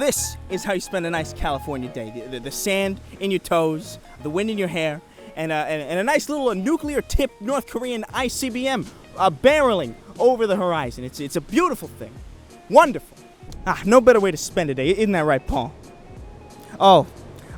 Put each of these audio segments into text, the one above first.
this is how you spend a nice California day. The sand in your toes, the wind in your hair, and a nice little nuclear-tipped North Korean ICBM barreling over the horizon. It's a beautiful thing. Wonderful. No better way to spend a day. Isn't that right, Paul? Oh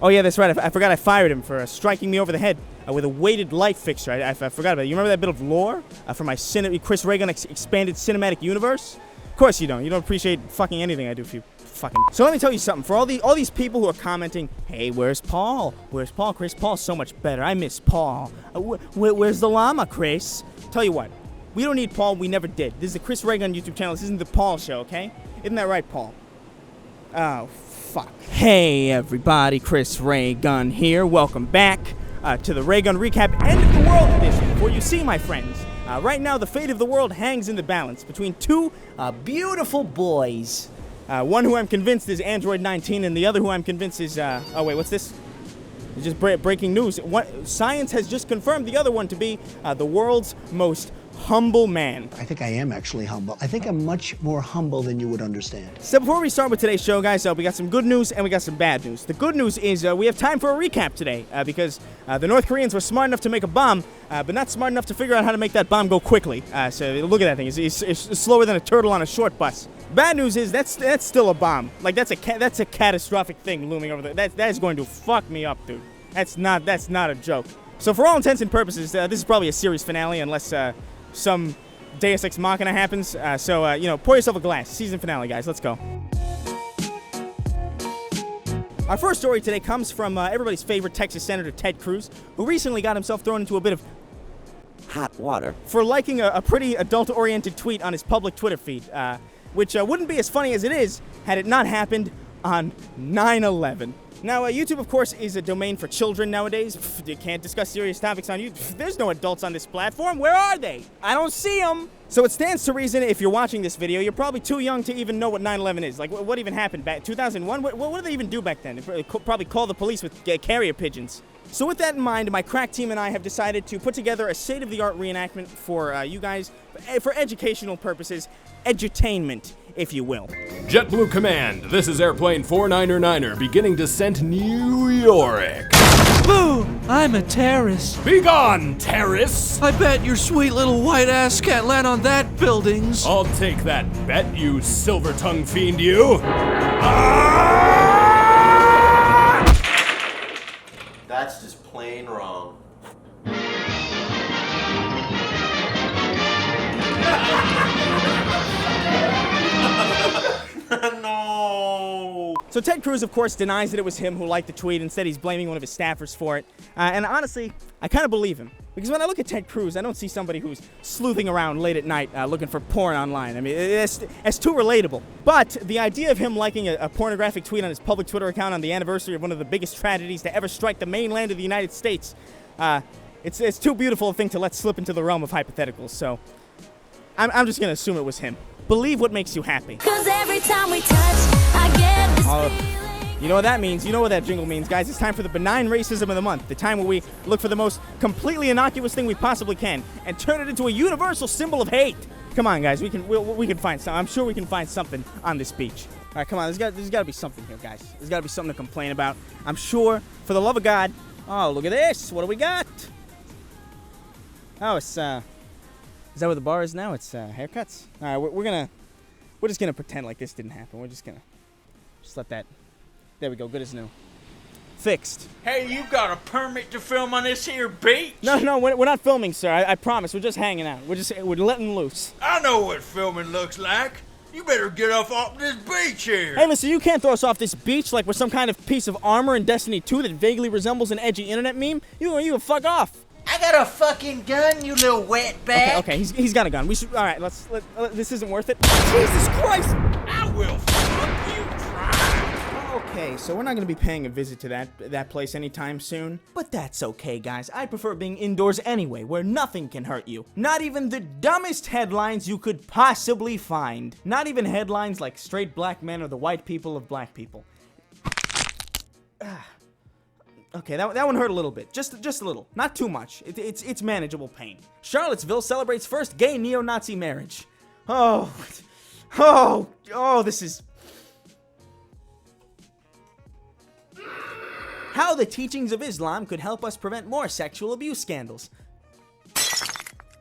yeah, that's right. I forgot I fired him for striking me over the head with a weighted light fixture. I forgot about it. You remember that bit of lore from my Chris Reagan expanded cinematic universe? Of course you don't. You don't appreciate fucking anything I do for you. Fucking. So let me tell you something. For all these people who are commenting, hey, where's Paul? Where's Paul, Chris? Paul's so much better. I miss Paul. Where's the llama, Chris? Tell you what. We don't need Paul. We never did. This is the Chris Reagan YouTube channel. This isn't the Paul show, okay? Isn't that right, Paul? Oh, fuck. Hey, everybody. Chris Reagan here. Welcome back to the Reagan Recap End of the World Edition. For you see, my friends, right now the fate of the world hangs in the balance between two beautiful boys. One who I'm convinced is Android 19, and the other who I'm convinced is, oh wait, what's this? It's just breaking news. Science has just confirmed the other one to be the world's most humble man. I think I am actually humble. I think I'm much more humble than you would understand. So before we start with today's show, guys, we got some good news and we got some bad news. The good news is we have time for a recap today because the North Koreans were smart enough to make a bomb, but not smart enough to figure out how to make that bomb go quickly. So look at that thing. It's slower than a turtle on a short bus. Bad news is that's still a bomb. Like that's a catastrophic thing looming over there. That is going to fuck me up, dude. That's not a joke. So for all intents and purposes, this is probably a series finale unless some Deus Ex Machina happens. So pour yourself a glass. Season finale, guys. Let's go. Our first story today comes from everybody's favorite Texas Senator Ted Cruz, who recently got himself thrown into a bit of hot water for liking a pretty adult-oriented tweet on his public Twitter feed, which wouldn't be as funny as it is had it not happened on 9/11. Now, YouTube, of course, is a domain for children nowadays. You can't discuss serious topics on YouTube. There's no adults on this platform. Where are they? I don't see them. So it stands to reason if you're watching this video, you're probably too young to even know what 9/11 is. Like, what even happened back 2001? What did they even do back then? They probably call the police with carrier pigeons. So with that in mind, my crack team and I have decided to put together a state-of-the-art reenactment for you guys, for educational purposes, edutainment, if you will. JetBlue Command, this is airplane 499er beginning descent New York. Boo! I'm a terrorist. Be gone, terrorists! I bet your sweet little white ass can't land on that buildings. I'll take that bet, you silver-tongued fiend, you! That's just plain wrong. No! So Ted Cruz, of course, denies that it was him who liked the tweet. Instead, he's blaming one of his staffers for it. And honestly, I kind of believe him. Because when I look at Ted Cruz, I don't see somebody who's sleuthing around late at night looking for porn online. I mean, it's too relatable. But the idea of him liking a pornographic tweet on his public Twitter account on the anniversary of one of the biggest tragedies to ever strike the mainland of the United States, it's too beautiful a thing to let slip into the realm of hypotheticals. So I'm just going to assume it was him. Believe what makes you happy. 'Cause every time we touch, I get this feeling. You know what that means. You know what that jingle means, guys. It's time for the benign racism of the month. The time where we look for the most completely innocuous thing we possibly can and turn it into a universal symbol of hate. Come on, guys. We can find something. I'm sure we can find something on this beach. All right, come on. There's got to be something here, guys. There's got to be something to complain about. I'm sure, for the love of God. Oh, look at this. What do we got? Oh, it's is that where the bar is now? It's haircuts. All right, we're just gonna pretend like this didn't happen. We're just gonna let that. There we go. Good as new. Fixed. Hey, you got a permit to film on this here beach? No, we're not filming, sir. I promise. We're just hanging out. We're letting loose. I know what filming looks like. You better get off this beach here. Hey, listen, you can't throw us off this beach like we're some kind of piece of armor in Destiny 2 that vaguely resembles an edgy internet meme. You fuck off. I got a fucking gun, you little wetback. Okay, he's got a gun. We should. All right, this isn't worth it. Jesus Christ! I will fuck you try. Okay, so we're not gonna be paying a visit to that place anytime soon. But that's okay, guys. I prefer being indoors anyway, where nothing can hurt you. Not even the dumbest headlines you could possibly find. Not even headlines like straight black men or the white people of black people. Okay, that one hurt a little bit. Just a little. Not too much. It's manageable pain. Charlottesville celebrates first gay neo-Nazi marriage. Oh, this is... How the teachings of Islam could help us prevent more sexual abuse scandals.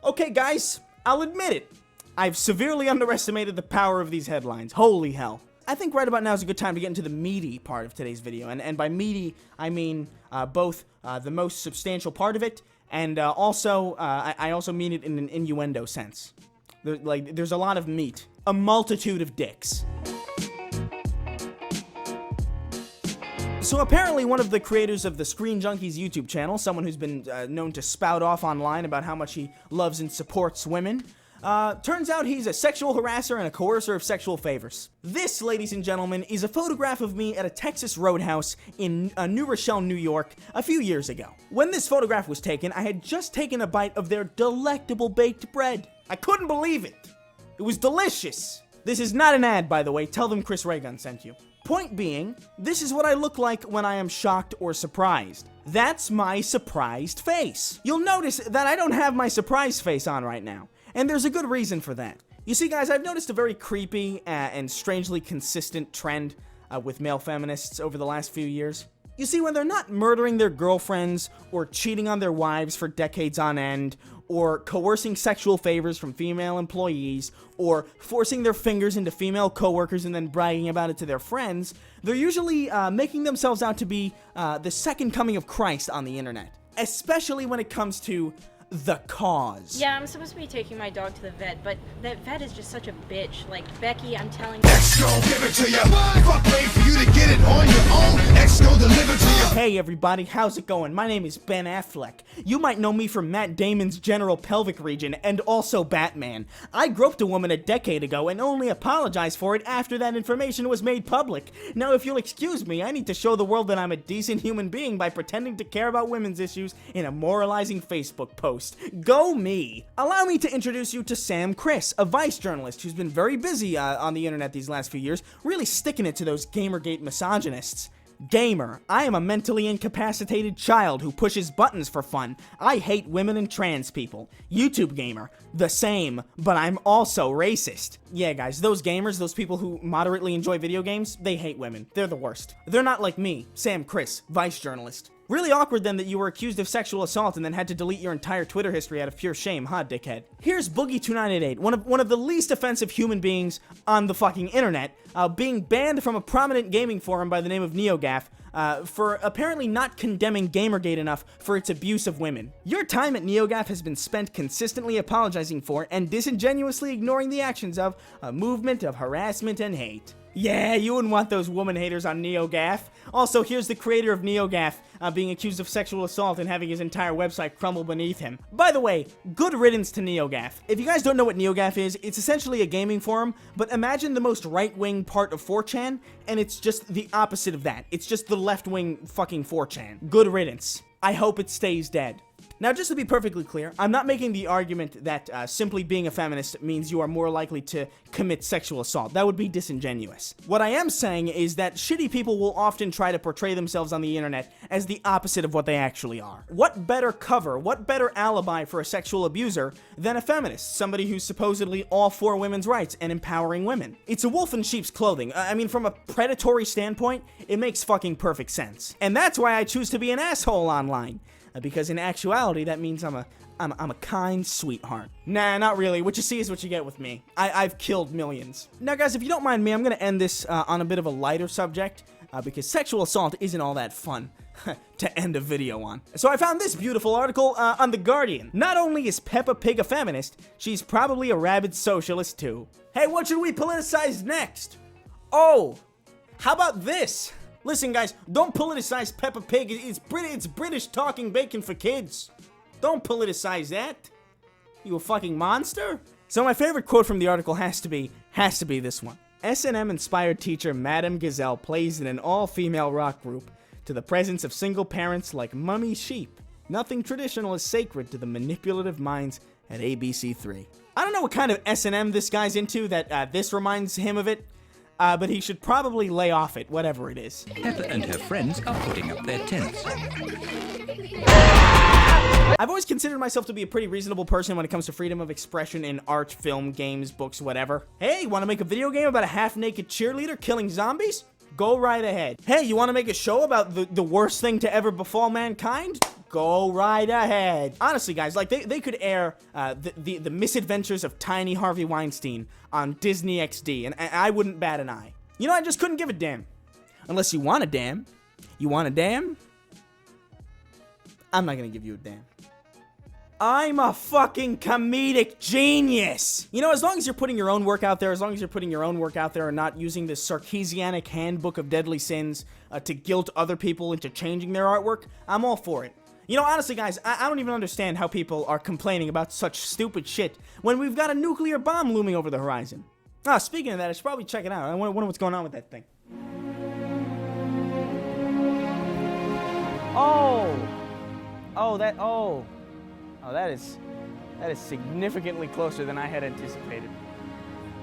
Okay, guys, I'll admit it. I've severely underestimated the power of these headlines. Holy hell. I think right about now is a good time to get into the meaty part of today's video. And by meaty, I mean both the most substantial part of it, and I also mean it in an innuendo sense. There's a lot of meat. A multitude of dicks. So apparently one of the creators of the Screen Junkies YouTube channel, someone who's been known to spout off online about how much he loves and supports women, turns out he's a sexual harasser and a coercer of sexual favors. This, ladies and gentlemen, is a photograph of me at a Texas roadhouse in New Rochelle, New York, a few years ago. When this photograph was taken, I had just taken a bite of their delectable baked bread. I couldn't believe it. It was delicious. This is not an ad, by the way. Tell them Chris Raygun sent you. Point being, this is what I look like when I am shocked or surprised. That's my surprised face. You'll notice that I don't have my surprise face on right now. And there's a good reason for that. You see, guys, I've noticed a very creepy and strangely consistent trend with male feminists over the last few years. You see, when they're not murdering their girlfriends or cheating on their wives for decades on end, or coercing sexual favors from female employees, or forcing their fingers into female coworkers and then bragging about it to their friends, they're usually making themselves out to be the second coming of Christ on the internet. Especially when it comes to the cause. Yeah, I'm supposed to be taking my dog to the vet, but that vet is just such a bitch. Like, Becky, I'm telling you. X gon' give it to you. Fuck, wait for you to get it on your own. X gon' deliver to you. Hey everybody, how's it going? My name is Ben Affleck. You might know me from Matt Damon's General Pelvic Region and also Batman. I groped a woman a decade ago and only apologized for it after that information was made public. Now, if you'll excuse me, I need to show the world that I'm a decent human being by pretending to care about women's issues in a moralizing Facebook post. Go me! Allow me to introduce you to Sam CRUZ, a Vice journalist who's been very busy on the internet these last few years, really sticking it to those Gamergate misogynists. Gamer, I am a mentally incapacitated child who pushes buttons for fun. I hate women and trans people. YouTube Gamer, the same, but I'm also racist. Yeah, guys, those gamers, those people who moderately enjoy video games, they hate women. They're the worst. They're not like me, Sam CRUZ, Vice journalist. Really awkward then that you were accused of sexual assault and then had to delete your entire Twitter history out of pure shame, huh, dickhead? Here's Boogie2988, one of the least offensive human beings on the fucking internet, being banned from a prominent gaming forum by the name of NeoGaf, for apparently not condemning Gamergate enough for its abuse of women. Your time at NeoGaf has been spent consistently apologizing for and disingenuously ignoring the actions of a movement of harassment and hate. Yeah, you wouldn't want those woman haters on NeoGaf. Also, here's the creator of NeoGaf being accused of sexual assault and having his entire website crumble beneath him. By the way, good riddance to NeoGaf. If you guys don't know what NeoGaf is, it's essentially a gaming forum, but imagine the most right-wing part of 4chan, and it's just the opposite of that. It's just the left-wing fucking 4chan. Good riddance. I hope it stays dead. Now, just to be perfectly clear, I'm not making the argument that simply being a feminist means you are more likely to commit sexual assault. That would be disingenuous. What I am saying is that shitty people will often try to portray themselves on the internet as the opposite of what they actually are. What better cover, what better alibi for a sexual abuser than a feminist, somebody who's supposedly all for women's rights and empowering women? It's a wolf in sheep's clothing. I mean, from a predatory standpoint, it makes fucking perfect sense. And that's why I choose to be an asshole online. Because in actuality, that means I'm a kind sweetheart. Nah, not really. What you see is what you get with me. I've killed millions. Now, guys, if you don't mind me, I'm gonna end this on a bit of a lighter subject, because sexual assault isn't all that fun to end a video on. So I found this beautiful article on The Guardian. Not only is Peppa Pig a feminist, she's probably a rabid socialist too. Hey, what should we politicize next? Oh, how about this? Listen, guys, don't politicize Peppa Pig. It's British talking bacon for kids. Don't politicize that. You a fucking monster? So my favorite quote from the article has to be this one. S&M inspired teacher Madame Gazelle plays in an all-female rock group to the presence of single parents like mummy sheep. Nothing traditional is sacred to the manipulative minds at ABC3. I don't know what kind of S&M this guy's into that this reminds him of it. But he should probably lay off it, whatever it is. Peppa and her friends are putting up their tents. I've always considered myself to be a pretty reasonable person when it comes to freedom of expression in art, film, games, books, whatever. Hey, want to make a video game about a half-naked cheerleader killing zombies? go right ahead. Hey, you want to make a show about the worst thing to ever befall mankind? Go right ahead. Honestly, guys, like, they could air the misadventures of tiny Harvey Weinstein on Disney XD, and I wouldn't bat an eye. You know, I just couldn't give a damn. Unless you want a damn. You want a damn? I'm not gonna give you a damn. I'm a fucking comedic genius! You know, as long as you're putting your own work out there, and not using this Sarkeesianic handbook of deadly sins to guilt other people into changing their artwork, I'm all for it. You know, honestly, guys, I don't even understand how people are complaining about such stupid shit when we've got a nuclear bomb looming over the horizon. Ah, speaking of that, I should probably check it out. I wonder what's going on with that thing. That is significantly closer than I had anticipated.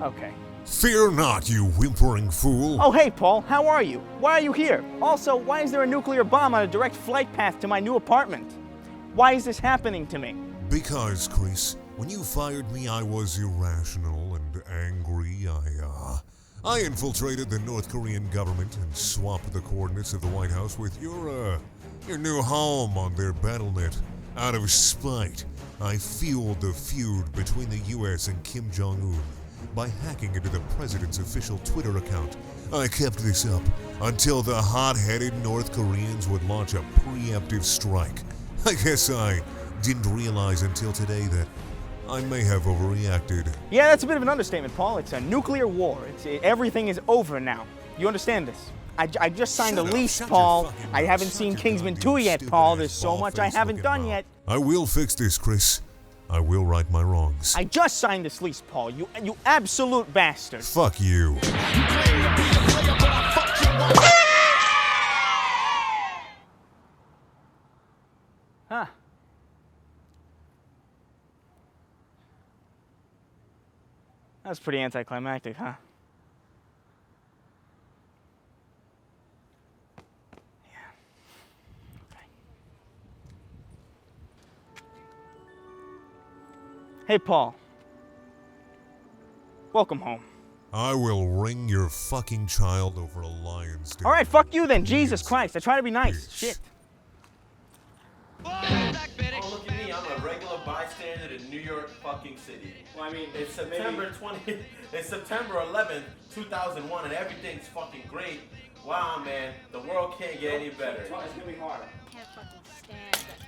Okay. Fear not, you whimpering fool. Oh, hey, Paul, how are you? Why are you here? Also, why is there a nuclear bomb on a direct flight path to my new apartment? Why is this happening to me? Because, Chris, when you fired me, I was irrational and angry. I infiltrated the North Korean government and swapped the coordinates of the White House with your new home on their BattleNet. Out of spite, I fueled the feud between the U.S. and Kim Jong-un by hacking into the president's official Twitter account. I kept this up until the hot-headed North Koreans would launch a preemptive strike. I guess I didn't realize until today that I may have overreacted. Yeah, that's a bit of an understatement, Paul. It's a nuclear war. Everything is over now. You understand this? I just signed a lease, Paul. I haven't seen Kingsman 2 yet, Paul. There's so much I haven't done yet. I will fix this, Chris. I will right my wrongs. I just signed this lease, Paul. You absolute bastard. Fuck you. Huh. That was pretty anticlimactic, huh? Hey, Paul. Welcome home. I will wring your fucking child over a lion's den. All right, fuck you then. Jesus Christ. I try to be nice. Shit. Oh, look at me. I'm a regular bystander in New York fucking City. Well, I mean, it's September 11th, 2001, and everything's fucking great. Wow, man. The world can't get any better. It's gonna be hard. I can't fucking stand that